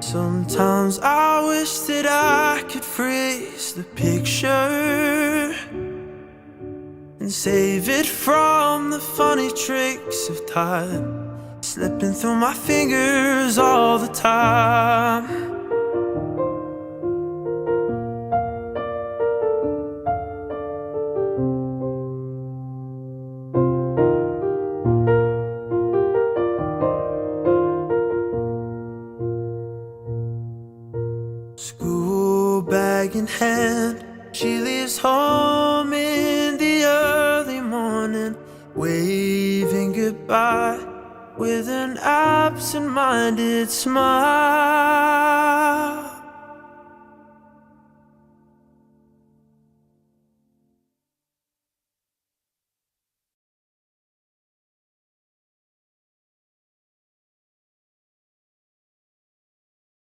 Sometimes I wish that I could freeze the picture and save it from the funny tricks of time slipping through my fingers all the time. School bag in hand, she leaves home in the early morning, waving goodbye with an absent-minded smile.